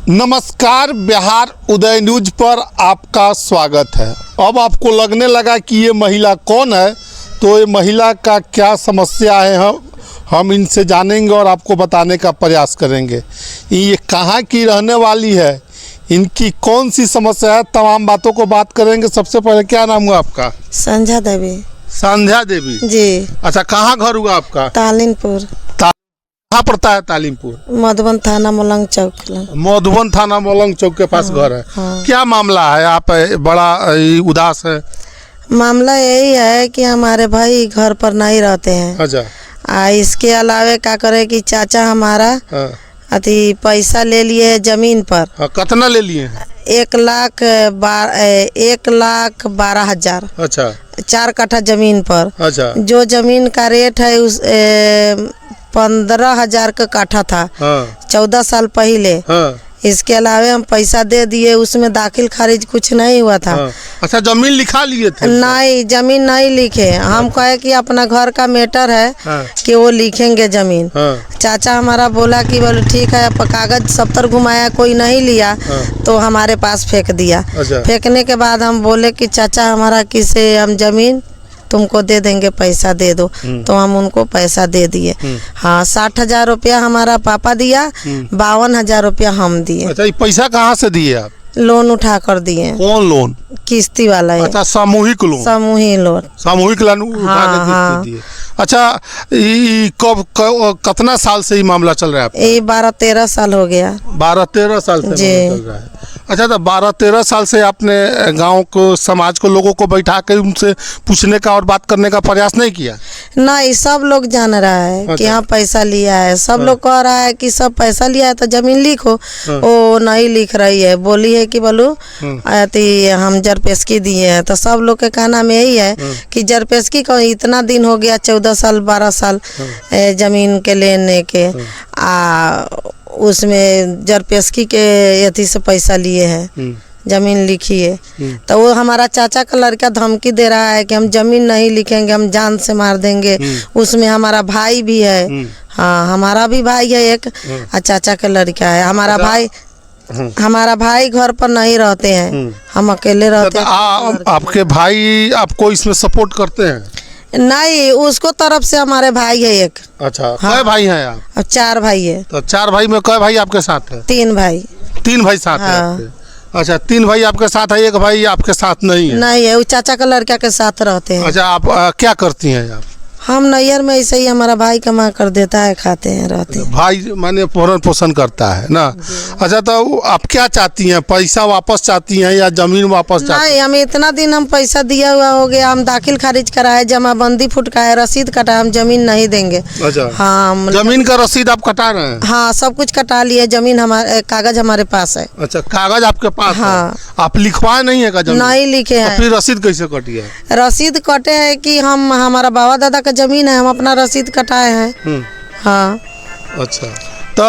नमस्कार, बिहार उदय न्यूज पर आपका स्वागत है। अब आपको लगने लगा कि ये महिला कौन है, तो ये महिला का क्या समस्या है हम इनसे जानेंगे और आपको बताने का प्रयास करेंगे। ये कहाँ की रहने वाली है, इनकी कौन सी समस्या है, तमाम बातों को बात करेंगे। सबसे पहले क्या नाम हुआ आपका? संध्या देवी। संध्या देवी जी। अच्छा, कहाँ घर हुआ आपका? तालीमपुर। कहाँ पड़ता है तालीमपुर? मधुबन थाना मोलंग चौक। मधुबन थाना मोलंग चौक के पास घर है। क्या मामला है, आप बड़ा उदास है? मामला यही है कि हमारे भाई घर पर नहीं रहते हैं। अच्छा। इसके अलावे क्या करे कि चाचा हमारा अति पैसा ले लिए जमीन पर। कितना ले लिए? 1,12,000। अच्छा। 4 कट्ठा जमीन पर। अच्छा। जो जमीन का रेट है उस 15,000 का काठा था। 14 साल पहले। इसके अलावे हम पैसा दे दिए, उसमें दाखिल खारिज कुछ नहीं हुआ था। अच्छा, जमीन लिखा लिए थे? नहीं, जमीन नहीं लिखे। हम कहे कि अपना घर का मैटर है कि वो लिखेंगे जमीन। चाचा हमारा बोला कि बोले ठीक है, कागज 70 घुमाया, कोई नहीं लिया तो हमारे पास फेंक दिया। फेंकने के बाद हम बोले कि चाचा हमारा किसे हम जमीन तुमको दे देंगे, पैसा दे दो। तो हम उनको पैसा दे दिए। हाँ, 60,000 रुपया हमारा पापा दिया, 52,000 रुपया हम दिए। अच्छा, ये पैसा कहाँ से दिए आप? लोन उठा कर दिए। कौन लोन? किस्ती वाला है। अच्छा, सामूहिक लोन। सामूहिक लोन। सामूहिक लोन उठा के किस्ती दिए। अच्छा, कब कितना साल से ये मामला चल रहा है आपका? ये 12-13 साल हो गया। 12-13 साल से चल रहा है। अच्छा, तो 12-13 साल से आपने गांव को, समाज को, लोगों को बैठा कर उनसे पूछने का और बात करने का प्रयास नहीं किया? नहीं, सब लोग जान रहा है। अच्छा। कि हाँ पैसा लिया है। सब लोग कह रहा है कि सब पैसा लिया है तो जमीन लिखो। वो नहीं लिख रही है, बोली है कि बोलो हम जरपेशकी दिए हैं। तो सब लोग के कहना में यही है कि जरपेशकी को इतना दिन हो गया, 14 साल 12 साल जमीन के लेने के, उसमें जरपेशकी के अथी से पैसा लिए हैं, जमीन लिखी है। तो वो हमारा चाचा का लड़का धमकी दे रहा है कि हम जमीन नहीं लिखेंगे, हम जान से मार देंगे। उसमें हमारा भाई भी है। हाँ, हमारा भी भाई है एक, और चाचा का लड़का है। हमारा भाई घर पर नहीं रहते हैं, हम अकेले रहते हैं। आपके भाई आपको इसमें सपोर्ट करते हैं? नहीं, उसको तरफ से हमारे भाई है एक। अच्छा। हाँ। कई भाई हैं आप? अब 4 भाई है। तो 4 भाई में कई भाई आपके साथ है? 3 भाई। 3 भाई साथ है आपके? अच्छा, 3 भाई आपके साथ है, एक भाई आपके साथ नहीं है? नहीं है, वो चाचा का लड़का के साथ रहते हैं। अच्छा, आप क्या करती हैं आप? हम नैयर में ऐसे ही हमारा भाई कमा कर देता है, खाते हैं, रहते हैं। भाई माने भरण पोषण करता है ना? अच्छा, तो आप क्या चाहती हैं, पैसा वापस चाहती हैं या जमीन वापस चाहती हैं? नहीं, हम इतना दिन हम पैसा दिया हुआ हो गया, हम दाखिल खारिज कराए, जमाबंदी फुटकाए, रसीद कटाए, हम जमीन नहीं देंगे। अच्छा। हाँ, जमीन का रसीद आप कटा रहे हैं? हाँ, सब कुछ कटा लिए, जमीन हमारे कागज हमारे पास है। अच्छा, कागज आपके पास हाँ। है? आप लिखवाए नहीं है का जमीन? नहीं लिखे हैं। तो फिर रसीद कैसे कटी है? रसीद कटे है कि हमारा बाबा दादा का जमीन है, हम अपना रसीद कटाए हैं। हाँ। अच्छा, तो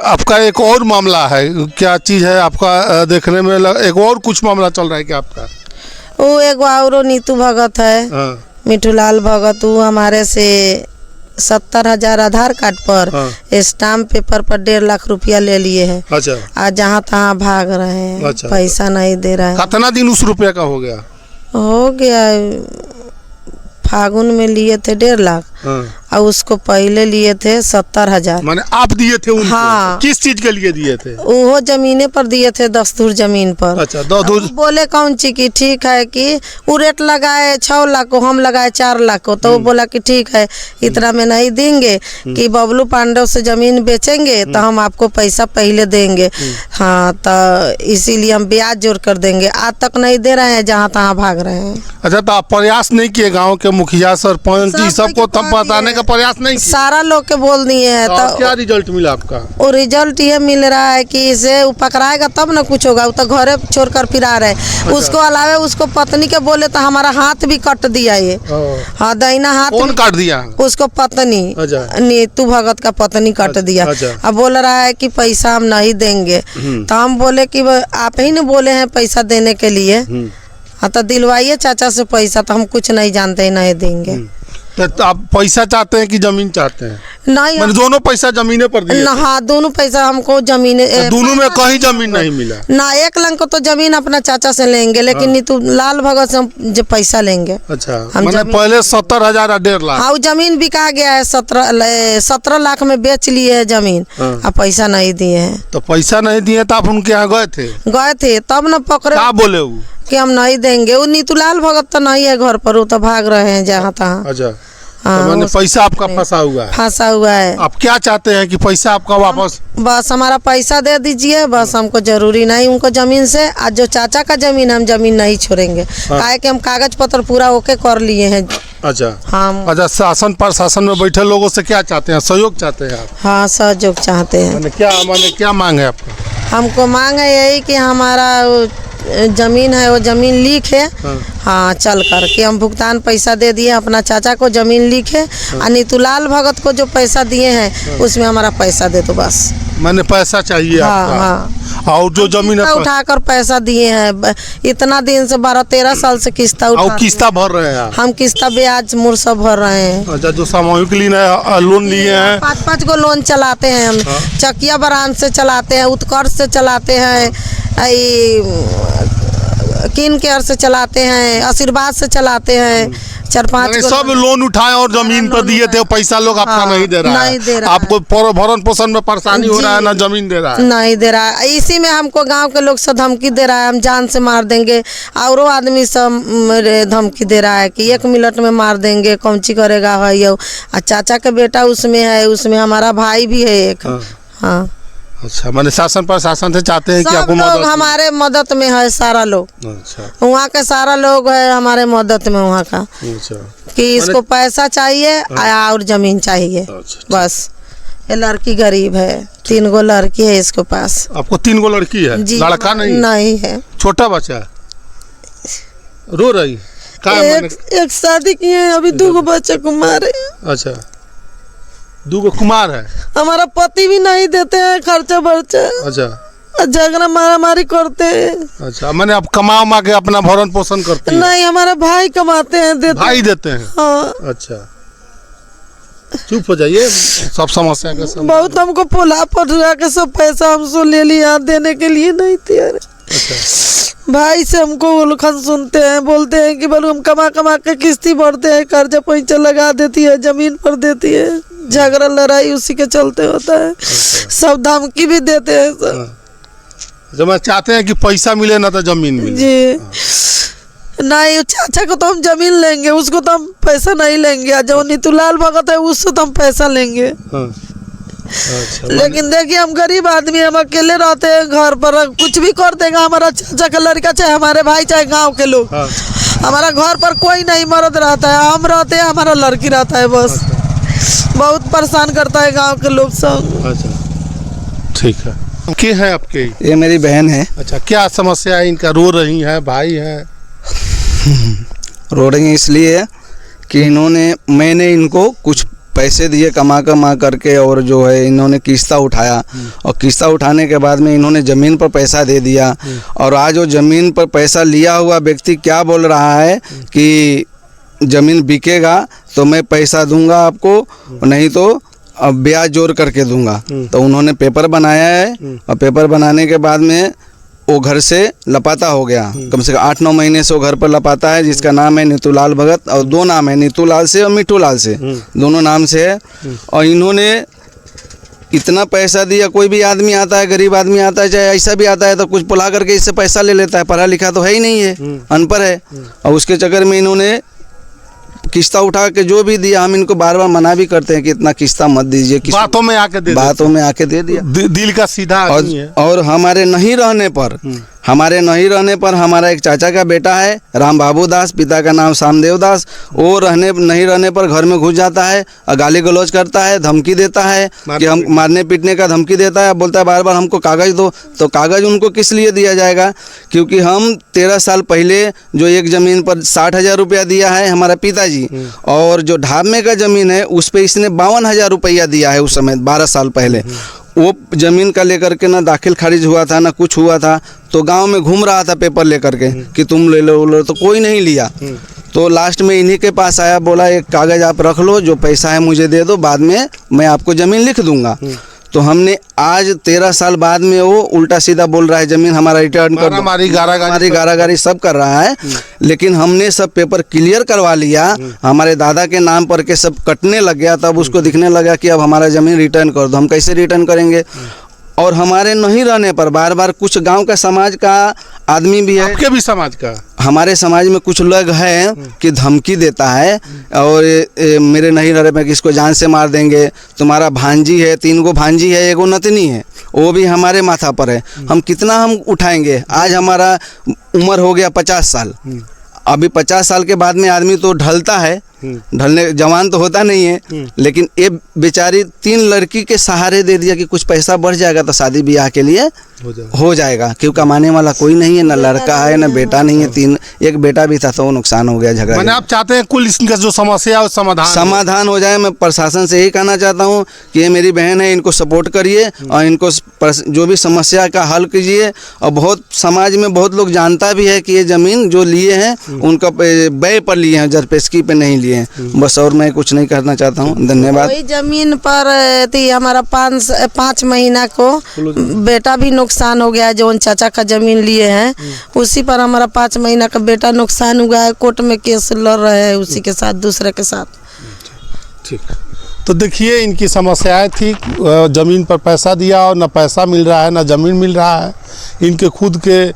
आपका एक और मामला है, क्या चीज़ है आपका? देखने में एक और कुछ मामला चल रहा है क्या आपका? वो एक और नीतू भगत है, मिठूलाल भगत, वो हमारे से 70,000 आधार कार्ड पर स्टाम्प पेपर पर 1.5 लाख रुपया ले लिए हैं। अच्छा। आज जहाँ तहाँ भाग रहे हैं। अच्छा। पैसा नहीं दे रहा है। कितना दिन उस रुपये का हो गया? फागुन में लिए थे 1.5 लाख। और उसको पहले लिए थे 70,000। माने आप दिए थे उनको? हाँ। किस चीज के लिए दिए थे? वो जमीने पर दिए थे, 10 धूर जमीन पर। अच्छा, 10 धूर। बोले कौन ची की ठीक है कि वो रेट लगाए 6 लाख को, हम लगाए 4 लाख को। तो वो बोला कि ठीक है, इतना में नहीं देंगे, कि बबलू पांडव से जमीन बेचेंगे तो हम आपको पैसा पहले देंगे। हाँ, तो इसीलिए हम ब्याज जोड़ कर देंगे। आज तक नहीं दे रहे हैं, जहाँ तहाँ भाग रहे हैं। अच्छा, तो आप प्रयास नहीं किए गाँव के मुखिया सरपंच सबको बताने का प्रयास नहीं किया? सारा लोग के बोल दिए हैं। तो क्या रिजल्ट मिला आपका? वो रिजल्ट ये मिल रहा है कि इसे पकड़ाएगा तब ना कुछ होगा, वो तो घरे छोड़ कर फिरा रहे। अच्छा। उसको अलावे उसको पत्नी के बोले तो हमारा हाथ भी कट दिया ये। हाँ, दाहिना हाथ। कौन काट दिया? उसको पत्नी। अच्छा। नीतू भगत का पत्नी काट दिया। अच्छा। अब बोल रहा है कि पैसा हम नहीं देंगे। तो हम बोले कि आप ही ने बोले हैं पैसा देने के लिए। हाँ, तो दिलवाइए चाचा से पैसा, तो हम कुछ नहीं जानते, नहीं देंगे। तो आप पैसा चाहते हैं कि जमीन चाहते हैं? नहीं मैंने दोनों पैसा जमीने पर दिए थे। हाँ दोनों पैसा हमको जमीन तो दोनों में कहीं जमीन नहीं मिला ना। 1 लाख को तो जमीन अपना चाचा से लेंगे, लेकिन नीतू लाल भगत से हम जो पैसा लेंगे। अच्छा, हम मैंने पहले 70,000 और 1.5 लाख। हाँ जमीन बिका गया है, 17 लाख में बेच लिए है जमीन। अब पैसा नहीं दिए हैं। तो पैसा नहीं दिए तो आप उनके यहाँ गए थे तब न पकड़े क्या बोले वो? कि हम नहीं देंगे। वो नीतूलाल भगत तो नहीं है घर पर, वो तो भाग रहे हैं जहाँ तहाँ। अच्छा, हाँ, तो मैंने पैसा आपका फंसा हुआ है। आप क्या चाहते हैं कि पैसा आपका वापस? बस हमारा पैसा दे दीजिए, बस हमको जरूरी नहीं उनको जमीन से। आज जो चाचा का जमीन हम जमीन नहीं छोड़ेंगे। काहे कि हम कागज पत्र पूरा ओके कर लिए हैं। अच्छा हाँ। अच्छा, शासन प्रशासन में बैठे लोगों से क्या चाहते हैं? सहयोग चाहते हैं आप? हाँ सहयोग चाहते हैं। मैंने क्या मांग है आपका? हमको मांग है यही कि हमारा जमीन है वो जमीन लिखे। हाँ चल कर कि हम भुगतान पैसा दे दिए अपना चाचा को, जमीन लिखे। और नीतूलाल भगत को जो पैसा दिए हैं उसमें हमारा पैसा दे दो बस। मैंने पैसा चाहिए आपका। हाँ। और जो जमीन उठाकर पैसा दिए हैं, इतना दिन से 12-13 साल से किस्ता किस्ता भर रहे हैं हम। किस्ता ब्याज मूर सब भर रहे हैं। अच्छा, जो सामूहिक लोन लिए हैं 5-5 गो लोन चलाते हैं हम। चकिया ब्रांच से चलाते हैं, उत्कर्ष से चलाते हैं, किन केयर से चलाते हैं, आशीर्वाद से चलाते हैं। 4-5 सब लोन उठाए और जमीन पर दिए थे। पैसा लोग आपका नहीं दे रहा है। आपको भरण पोषण में परेशानी हो रहा है, ना जमीन दे रहा है। नहीं दे रहा है। इसी में हमको गांव के लोग से धमकी दे रहा है, हम जान से मार देंगे। और आदमी सब धमकी दे रहा है कि 1 मिनट में मार देंगे, कौन-सी करेगा है ये। और चाचा का बेटा उसमें है, उसमें हमारा भाई भी है एक। हाँ। अच्छा, मैंने शासन प्रशासन से चाहते हैं कि आपको लोग हमारे मदद में है, सारा लोग। अच्छा, वहाँ के सारा लोग है हमारे मदद में वहाँ का। अच्छा, कि इसको पैसा चाहिए और जमीन चाहिए। अच्छा, बस। ये लड़की गरीब है, 3 गो लड़की है इसके पास। आपको 3 गो लड़की है? लड़का नहीं है, छोटा बच्चा है। रो रही एक शादी किए हैं, अभी 2 गो बच्चे कुमार है। अच्छा, 2 गो कुमार है। हमारा पति भी नहीं देते हैं खर्चा बर्चा। अच्छा, झगड़ा मारामारी करते हैं। अच्छा, मैंने आप कमा के अपना भरण पोषण करते हैं? नहीं, हमारा भाई कमाते हैं, देते भाई देते हैं। हाँ। अच्छा, चुप हो जाइए, सब समस्या का सब। बहुत हमको पोला पटरा के सब पैसा हमसे ले लिया, देने के लिए नहीं तैयार। अच्छा, भाई से हमको वो लोग सुनते हैं, बोलते हैं कि बोलो हम कमा के किस्ती भरते हैं, कर्जा पैसा लगा देती है, जमीन पर देती है। झगड़ा लड़ाई उसी के चलते होता है। सब धमकी भी देते हैं सब। जब चाहते हैं कि पैसा मिले ना तो जमीन मिले। जी नहीं, चाचा को तो हम जमीन लेंगे, उसको तो हम पैसा नहीं लेंगे। जो नीतूलाल भगत है उससे तो हम पैसा लेंगे। अच्छा, लेकिन देखिए हम गरीब आदमी, हम अकेले रहते हैं घर पर। कुछ भी कर देगा हमारा चाचा का लड़का, चाहे हमारे भाई, चाहे गांव के लोग। हमारा घर पर कोई नहीं मर्द रहता है, हम रहते हैं, हमारा लड़की रहता है बस। बहुत परेशान करता है गांव के लोग सब। अच्छा, ठीक है। क्या है आपके? ये मेरी बहन है। अच्छा, क्या समस्या है इनका? रो रही है, भाई है? रो रही है इसलिए कि मैंने इनको कुछ पैसे दिए कमा करके, और जो है इन्होंने किस्ता उठाया। और किस्ता उठाने के बाद में इन्होंने ज़मीन पर पैसा दे दिया। और आज वो ज़मीन पर पैसा लिया हुआ व्यक्ति क्या बोल रहा है कि ज़मीन बिकेगा तो मैं पैसा दूंगा आपको, नहीं तो अब ब्याज जोड़ करके दूंगा। तो उन्होंने पेपर बनाया है, और पेपर बनाने के बाद में वो घर से लापता हो गया। कम से कम 8-9 महीने से वो घर पर लापता है, जिसका नाम है नीतूलाल भगत। और 2 नाम है, नीतूलाल से और मिठूलाल से, दोनों नाम से है। और इन्होंने इतना पैसा दिया। कोई भी आदमी आता है, गरीब आदमी आता है, चाहे ऐसा भी आता है, तो कुछ पुला करके इससे पैसा ले लेता है। पढ़ा लिखा तो है ही नहीं है, अनपढ़ है। और उसके चक्कर में इन्होंने किस्ता उठा के जो भी दिया, हम इनको बार बार मना भी करते हैं कि इतना किस्ता मत दीजिए। बातों में आके दे दिया। दिल का सीधा आदमी है। और हमारे नहीं रहने पर हमारा एक चाचा का बेटा है राम बाबू दास, पिता का नाम शामदेव दास। वो नहीं रहने पर घर में घुस जाता है और गाली गलौज करता है, धमकी देता है कि हम मारने पीटने का धमकी देता है। बोलता है बार बार हमको कागज़ दो। तो कागज़ उनको किस लिए दिया जाएगा? क्योंकि हम 13 साल पहले जो एक ज़मीन पर 60,000 रुपया दिया है हमारा पिताजी, और जो ढाबे का ज़मीन है उस पर इसने 52,000 रुपया दिया है उस समय 12 साल पहले। वो ज़मीन का लेकर के ना दाखिल खारिज हुआ था, ना कुछ हुआ था। तो गांव में घूम रहा था पेपर लेकर के कि तुम ले लो, तो कोई नहीं लिया। तो लास्ट में इन्हीं के पास आया, बोला एक कागज़ आप रख लो, जो पैसा है मुझे दे दो, बाद में मैं आपको ज़मीन लिख दूंगा। तो हमने आज 13 साल बाद में वो उल्टा सीधा बोल रहा है ज़मीन हमारा रिटर्न कर दो, हमारी गारागारी सब कर रहा है। लेकिन हमने सब पेपर क्लियर करवा लिया, हमारे दादा के नाम पर के सब कटने लग गया, तब उसको दिखने लगा कि अब हमारा ज़मीन रिटर्न कर दो। हम कैसे रिटर्न करेंगे? और हमारे नहीं रहने पर बार बार कुछ गांव का समाज का आदमी भी है, आपके भी समाज का, हमारे समाज में कुछ लोग हैं कि धमकी देता है और मेरे नहीं रहने पर किसको जान से मार देंगे, तुम्हारा भांजी है, 3 गो भांजी है, 1 गो नतनी है, वो भी हमारे माथा पर है, हम कितना हम उठाएंगे? आज हमारा उम्र हो गया 50 साल। अभी 50 साल के बाद में आदमी तो ढलता है, ढलने जवान तो होता नहीं है। लेकिन ये बेचारी 3 लड़की के सहारे दे दिया कि कुछ पैसा बढ़ जाएगा तो शादी ब्याह के लिए हो जाएगा, क्योंकि कमाने वाला कोई नहीं है, ना लड़का है ना बेटा नहीं है, एक बेटा भी था तो वो नुकसान हो गया, झगड़ा। मैंने आप चाहते हैं कुल इसका जो समस्या है समाधान हो जाए। मैं प्रशासन से यही कहना चाहता हूँ कि ये मेरी बहन है, इनको सपोर्ट करिए और इनको जो भी समस्या का हल कीजिए। और बहुत समाज में बहुत लोग जानता भी है कि ये ज़मीन जो लिए हैं उनका व्यय पर लिए हैं, जरपेशकी पे नहीं लिए हैं। बस और मैं कुछ नहीं कहना चाहता हूँ। धन्यवाद। वही जमीन पर थी हमारा 5 महीना को बेटा भी नुकसान हो गया है, जो उन चाचा का जमीन लिए हैं उसी पर हमारा 5 महीना का बेटा नुकसान हुआ है। कोर्ट में केस लड़ रहे हैं उसी के साथ, दूसरे के साथ। ठीक, तो देखिए इनकी समस्याएं थी, ज़मीन पर पैसा दिया और ना पैसा मिल रहा है ना ज़मीन मिल रहा है। इनके खुद के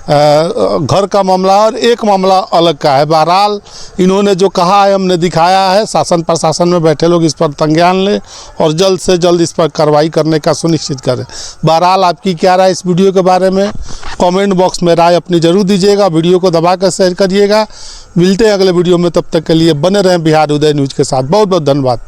घर का मामला और एक मामला अलग का है। बहरहाल इन्होंने जो कहा है हमने दिखाया है, शासन प्रशासन में बैठे लोग इस पर संज्ञान लें और जल्द से जल्द इस पर कार्रवाई करने का सुनिश्चित करें। बहरहाल आपकी क्या राय इस वीडियो के बारे में? कमेंट बॉक्स में राय अपनी ज़रूर दीजिएगा, वीडियो को दबाकर शेयर करिएगा। मिलते हैं अगले वीडियो में, तब तक के लिए बने रहें बिहार उदय न्यूज़ के साथ। बहुत बहुत धन्यवाद।